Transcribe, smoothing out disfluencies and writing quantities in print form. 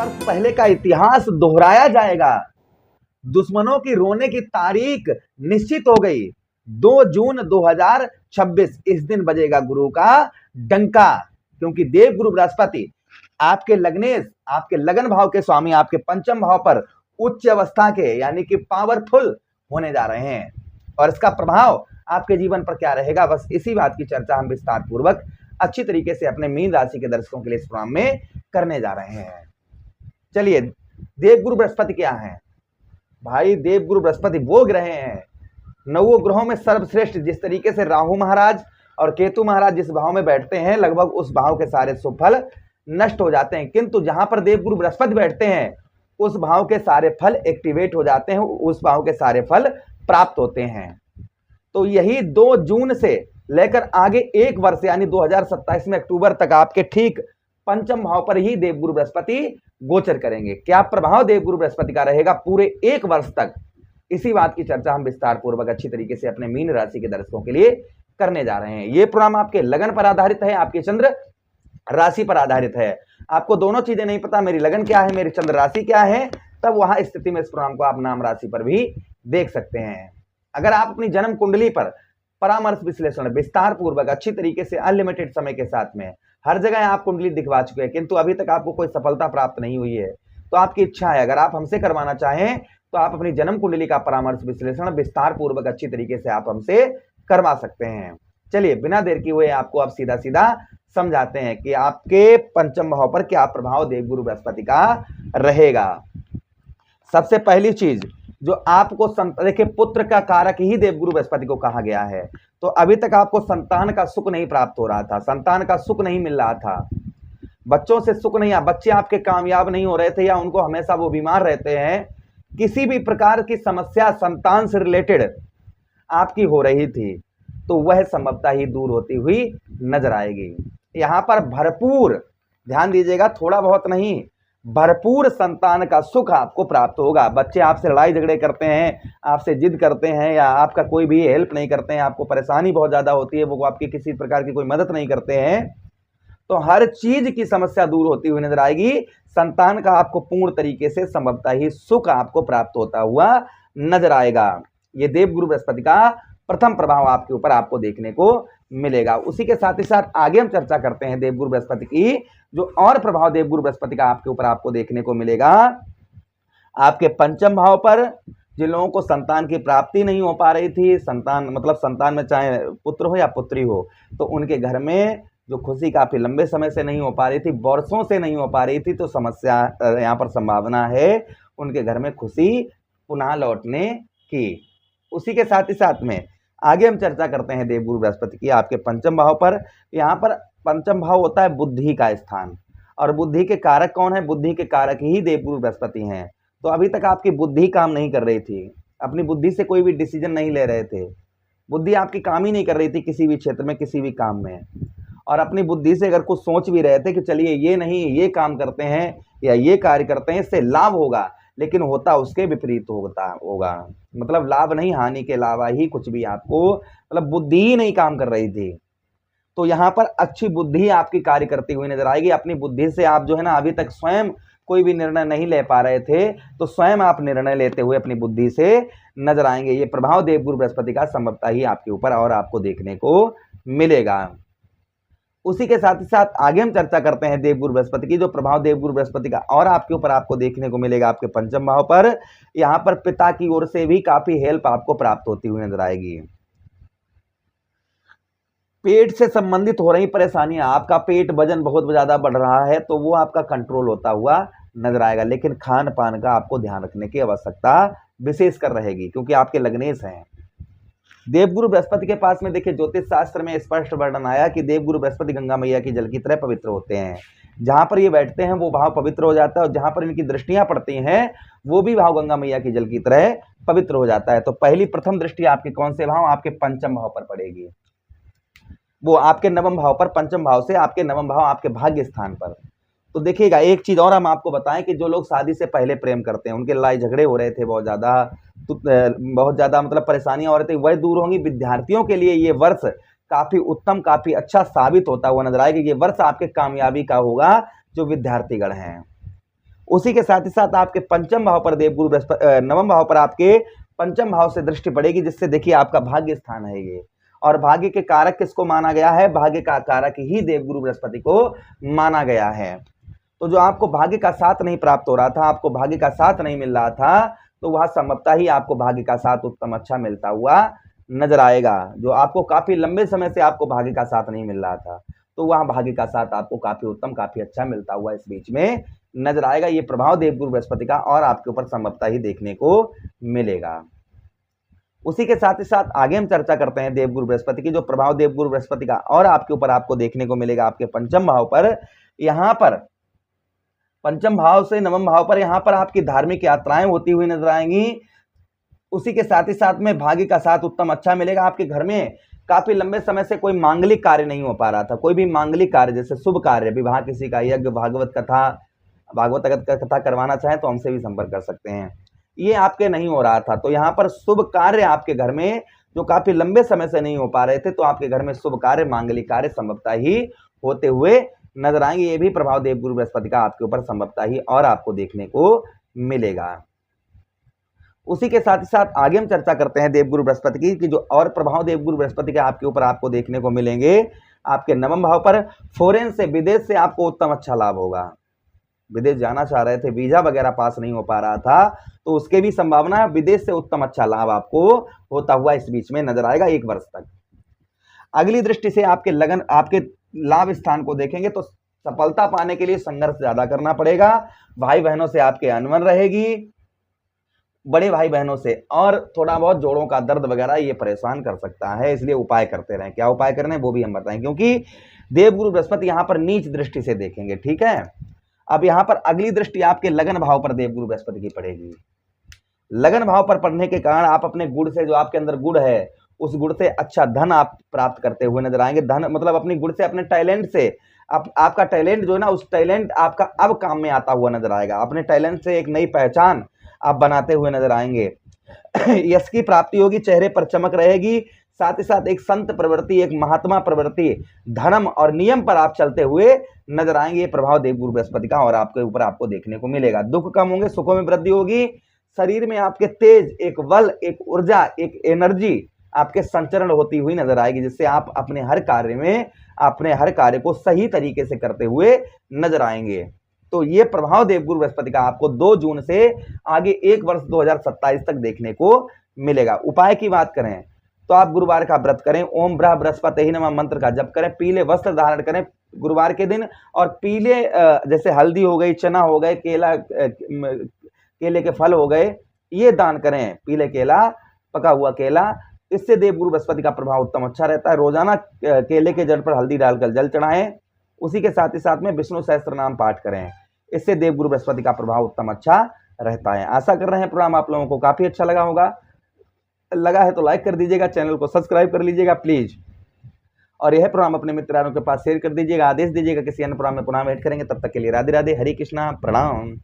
पर पहले का इतिहास दोहराया जाएगा। दुश्मनों की रोने की तारीख निश्चित हो गई। 2 जून 2026 इस दिन बजेगा गुरु का डंका, क्योंकि देव गुरु बृहस्पति आपके लग्नेश, आपके लगन भाव के स्वामी, आपके पंचम भाव पर उच्च अवस्था के यानी कि पावरफुल होने जा रहे हैं। और इसका प्रभाव आपके जीवन पर क्या रहेगा, बस इसी बात की चर्चा हम विस्तार पूर्वक अच्छी तरीके से अपने मीन राशि के दर्शकों के लिए इस प्रोग्राम में करने जा रहे हैं। चलिए, देवगुरु बृहस्पति क्या है भाई? देवगुरु बृहस्पति वो ग्रह हैं, नवों ग्रहों में सर्वश्रेष्ठ। जिस तरीके से राहु महाराज और केतु महाराज जिस भाव में बैठते हैं, लगभग उस भाव के सारे शुभ फल नष्ट हो जाते हैं, किंतु जहां पर देवगुरु बृहस्पति बैठते हैं उस भाव के सारे फल एक्टिवेट हो जाते हैं, उस भाव के सारे फल प्राप्त होते हैं। तो यही 2 जून से लेकर आगे 1 वर्ष यानी 2027 में अक्टूबर तक आपके ठीक पंचम भाव पर ही देवगुरु बृहस्पति गोचर करेंगे। क्या प्रभाव देवगुरु बृहस्पति का रहेगा पूरे 1 वर्ष तक, इसी बात की चर्चा हम विस्तार पूर्वक अच्छी तरीके से अपने मीन राशि के दर्शकों के लिए करने जा रहे हैं। ये प्रोग्राम आपके लगन पर आधारित है, आपकी चंद्र राशि पर आधारित है। आपको दोनों चीजें नहीं पता, मेरी लगन क्या है, मेरी चंद्र राशि क्या है, तब वहां स्थिति में इस प्रोग्राम को आप नाम राशि पर भी देख सकते हैं। अगर आप अपनी जन्म कुंडली पर परामर्श विश्लेषण विस्तार पूर्वक अच्छी तरीके से अनलिमिटेड समय के साथ में हर जगह आप कुंडली दिखवा चुके हैं, किंतु अभी तक आपको कोई सफलता प्राप्त नहीं हुई है, तो आपकी इच्छा है अगर आप हमसे करवाना चाहें तो आप अपनी जन्म कुंडली का परामर्श विश्लेषण विस्तार पूर्वक अच्छी तरीके से आप हमसे करवा सकते हैं। चलिए, बिना देर किए हुए आपको आप सीधा सीधा समझाते हैं कि आपके पंचम भाव पर क्या प्रभाव देवगुरु बृहस्पति का रहेगा। सबसे पहली चीज जो आपको देखिए, पुत्र का कारक ही देवगुरु बृहस्पति को कहा गया है। तो अभी तक आपको संतान का सुख नहीं प्राप्त हो रहा था, संतान का सुख नहीं मिल रहा था, बच्चों से सुख नहीं, बच्चे आपके कामयाब नहीं हो रहे थे, या उनको हमेशा वो बीमार रहते हैं, किसी भी प्रकार की समस्या संतान से रिलेटेड आपकी हो रही थी, तो वह संभवतः ही दूर होती हुई नजर आएगी। यहां पर भरपूर ध्यान दीजिएगा, थोड़ा बहुत नहीं, भरपूर संतान का सुख आपको प्राप्त होगा। बच्चे आपसे लड़ाई झगड़े करते हैं, आपसे जिद करते हैं, या आपका कोई भी हेल्प नहीं करते हैं, आपको परेशानी बहुत ज्यादा होती है, वो आपकी किसी प्रकार की कोई मदद नहीं करते हैं, तो हर चीज की समस्या दूर होती हुई नजर आएगी। संतान का आपको पूर्ण तरीके से संभवतः ही सुख आपको प्राप्त होता हुआ नजर आएगा। ये देवगुरु बृहस्पति का प्रथम प्रभाव आपके ऊपर आपको देखने को मिलेगा। उसी के साथ ही साथ आगे हम चर्चा करते हैं देवगुरु बृहस्पति की, जो और प्रभाव देवगुरु बृहस्पति का आपके ऊपर आपको देखने को मिलेगा। आपके पंचम भाव पर जिन लोगों को संतान की प्राप्ति नहीं हो पा रही थी, संतान मतलब संतान में चाहे पुत्र हो या पुत्री हो, तो उनके घर में जो खुशी काफी लंबे समय से नहीं हो पा रही थी, वर्षों से नहीं हो पा रही थी, तो समस्या यहाँ पर संभावना है उनके घर में खुशी पुनः लौटने की। उसी के साथ ही साथ में आगे हम चर्चा करते हैं देवगुरु बृहस्पति की आपके पंचम भाव पर। यहाँ पर पंचम भाव होता है बुद्धि का स्थान, और बुद्धि के कारक कौन है? बुद्धि के कारक ही देवगुरु बृहस्पति हैं। तो अभी तक आपकी बुद्धि काम नहीं कर रही थी, अपनी बुद्धि से कोई भी डिसीजन नहीं ले रहे थे, बुद्धि आपकी काम ही नहीं कर रही थी किसी भी क्षेत्र में, किसी भी काम में, और अपनी बुद्धि से अगर कुछ सोच भी रहे थे कि चलिए ये नहीं ये काम करते हैं या ये कार्य करते हैं, इससे लाभ होगा, लेकिन होता उसके विपरीत होगा, मतलब लाभ नहीं हानि के अलावा ही कुछ भी आपको, मतलब बुद्धि ही नहीं काम कर रही थी। तो यहाँ पर अच्छी बुद्धि आपकी कार्य करती हुई नजर आएगी। अपनी बुद्धि से आप जो है ना, अभी तक स्वयं कोई भी निर्णय नहीं ले पा रहे थे, तो स्वयं आप निर्णय लेते हुए अपनी बुद्धि से नजर आएंगे। ये प्रभाव देवगुरु बृहस्पति का संभवतः ही आपके ऊपर और आपको देखने को मिलेगा। उसी के साथ ही साथ आगे हम चर्चा करते हैं देवगुरु बृहस्पति की, जो प्रभाव देवगुरु बृहस्पति का और आपके ऊपर आपको देखने को मिलेगा आपके पंचम भाव पर। यहाँ पर पिता की ओर से भी काफी हेल्प आपको प्राप्त होती हुई नजर आएगी। पेट से संबंधित हो रही परेशानियां, आपका पेट वजन बहुत ज्यादा बढ़ रहा है, तो वो आपका कंट्रोल होता हुआ नजर आएगा, लेकिन खान पान का आपको ध्यान रखने की आवश्यकता विशेष कर रहेगी, क्योंकि आपके लग्नेश हैं। देवगुरु बृहस्पति के पास में देखिए, ज्योतिष शास्त्र में स्पष्ट वर्णन आया कि देवगुरु बृहस्पति गंगा मैया की जल की तरह पवित्र होते हैं। जहां पर ये बैठते हैं वो भाव पवित्र हो जाता है, और जहां पर इनकी दृष्टियां पड़ती हैं वो भी भाव गंगा मैया की जल की तरह पवित्र हो जाता है। तो पहली प्रथम दृष्टि आपके कौन से भाव? आपके पंचम भाव पर पड़ेगी, वो आपके नवम भाव पर, पंचम भाव से आपके नवम भाव आपके भाग्य स्थान पर। तो देखिएगा, एक चीज और हम आपको बताएं कि जो लोग शादी से पहले प्रेम करते हैं, उनके लड़ाई झगड़े हो रहे थे बहुत ज्यादा मतलब परेशानियां हो रही थी, वह दूर होंगी। विद्यार्थियों के लिए ये वर्ष काफी उत्तम, काफी अच्छा साबित होता हुआ नजर आएगा। ये वर्ष आपके कामयाबी का होगा जो विद्यार्थीगण हैं। उसी के साथ ही साथ आपके पंचम भाव पर देवगुरु बृहस्पति, नवम भाव पर आपके पंचम भाव से दृष्टि पड़ेगी, जिससे देखिए आपका भाग्य स्थान है ये। और भाग्य के कारक किसको माना गया है? भाग्य का कारक ही देवगुरु बृहस्पति को माना गया है। तो जो आपको भाग्य का साथ नहीं प्राप्त हो रहा था, आपको भाग्य का साथ नहीं मिल रहा था, तो वह संभवतः ही आपको भाग्य का साथ उत्तम अच्छा मिलता हुआ नजर आएगा। जो आपको काफी लंबे समय से आपको भाग्य का साथ नहीं मिल रहा था, तो वह भाग्य का साथ आपको काफी उत्तम, काफी अच्छा मिलता हुआ इस बीच में नजर आएगा। ये प्रभाव देवगुरु बृहस्पति का और आपके ऊपर संभवतः ही देखने को मिलेगा। उसी के साथ ही साथ आगे हम चर्चा करते हैं देवगुरु बृहस्पति की, जो प्रभाव देवगुरु बृहस्पति का और आपके ऊपर आपको देखने को मिलेगा आपके पंचम भाव पर। यहाँ पर पंचम भाव से नवम भाव पर यहाँ पर आपकी धार्मिक यात्राएं होती हुई नजर आएंगी। उसी के साथ ही साथ में भाग्य का साथ उत्तम अच्छा मिलेगा। आपके घर में काफी लंबे समय से कोई मांगलिक कार्य नहीं हो पा रहा था, कोई भी मांगलिक कार्य जैसे शुभ कार्य, विवाह, किसी का यज्ञ, भागवत कथा करवाना चाहे तो हमसे भी संपर्क कर सकते हैं, ये आपके नहीं हो रहा था। तो यहाँ पर शुभ कार्य आपके घर में जो काफी लंबे समय से नहीं हो पा रहे थे, तो आपके घर में शुभ कार्य, मांगलिक कार्य संभवतः ही होते हुए नजर आएंगे। ये भी प्रभाव देवगुरु बृहस्पति का आपके ऊपर संभवतः ही और आपको देखने को मिलेगा। उसी के साथ ही साथ आगे हम चर्चा करते हैं देवगुरु बृहस्पति की, कि जो और प्रभाव देवगुरु बृहस्पति के आपके ऊपर आपको देखने को मिलेंगे। आपके नवम भाव पर फॉरेन से, विदेश से आपको उत्तम अच्छा लाभ होगा। विदेश जाना चाह रहे थे, वीजा वगैरह पास नहीं हो पा रहा था, तो उसके भी संभावना, विदेश से उत्तम अच्छा लाभ आपको होता हुआ इस बीच में नजर आएगा 1 वर्ष तक। अगली दृष्टि से आपके लगन, आपके लाभ स्थान को देखेंगे तो सफलता पाने के लिए संघर्ष ज्यादा करना पड़ेगा। भाई बहनों से आपके अनबन रहेगी, बड़े भाई बहनों से, और थोड़ा बहुत जोड़ों का दर्द वगैरह ये परेशान कर सकता है, इसलिए उपाय करते रहें। क्या उपाय करने वो भी हम बताएं, क्योंकि देवगुरु बृहस्पति यहाँ पर नीच दृष्टि से देखेंगे। ठीक है, अब यहाँ पर अगली दृष्टि आपके लगन भाव पर देवगुरु बृहस्पति की पड़ेगी। लगन भाव पर पड़ने के कारण आप अपने गुण से, जो आपके अंदर गुण है, उस गुण से अच्छा धन आप प्राप्त करते हुए नजर आएंगे। धन मतलब अपनी गुण से, अपने टैलेंट से, आपका टैलेंट जो है ना, उस टैलेंट आपका अब काम में आता हुआ नजर आएगा। अपने टैलेंट से एक नई पहचान आप बनाते हुए नजर आएंगे। यश की प्राप्ति होगी, चेहरे पर चमक रहेगी, साथ ही साथ एक संत प्रवृत्ति, एक महात्मा प्रवृत्ति, धर्म और नियम पर आप चलते हुए नजर आएंगे। ये प्रभाव देवगुरु बृहस्पति का और आपके ऊपर आपको देखने को मिलेगा। दुख कम होंगे, सुखों में वृद्धि होगी, शरीर में आपके तेज, एक बल, एक ऊर्जा, एक एनर्जी आपके संचरण होती हुई नजर आएगी, जिससे आप अपने हर कार्य को सही तरीके से करते हुए नजर आएंगे। तो ये प्रभाव देवगुरु बृहस्पति का आपको 2 जून से आगे 1 वर्ष 2027 तक देखने को मिलेगा। उपाय की बात करें तो आप गुरुवार का व्रत करें, ओम ब्रह बृहस्पति ही नमः मंत्र का जप करें, पीले वस्त्र धारण करें गुरुवार के दिन, और पीले जैसे हल्दी हो गई, चना हो गए, केले के फल हो गए, ये दान करें, पीले केला, पका हुआ केला। इससे देवगुरु बृहस्पति का प्रभाव उत्तम अच्छा रहता है। रोजाना केले के जड़ पर हल्दी डालकर जल चढ़ाएं। उसी के साथ ही साथ में विष्णु सहस्त्र नाम पाठ करें, इससे देवगुरु बृहस्पति का प्रभाव उत्तम अच्छा रहता है। आशा कर रहे हैं प्रोग्राम आप लोगों को काफी अच्छा लगा है तो लाइक कर दीजिएगा, चैनल को सब्सक्राइब कर लीजिएगा प्लीज, और यह प्रोग्राम अपने मित्रों के पास शेयर कर दीजिएगा। आदेश दीजिएगा किसी अन्य प्रोग्राम में पुनः भेंट करेंगे। तब तक के लिए राधे राधे, हरे कृष्णा, प्रणाम।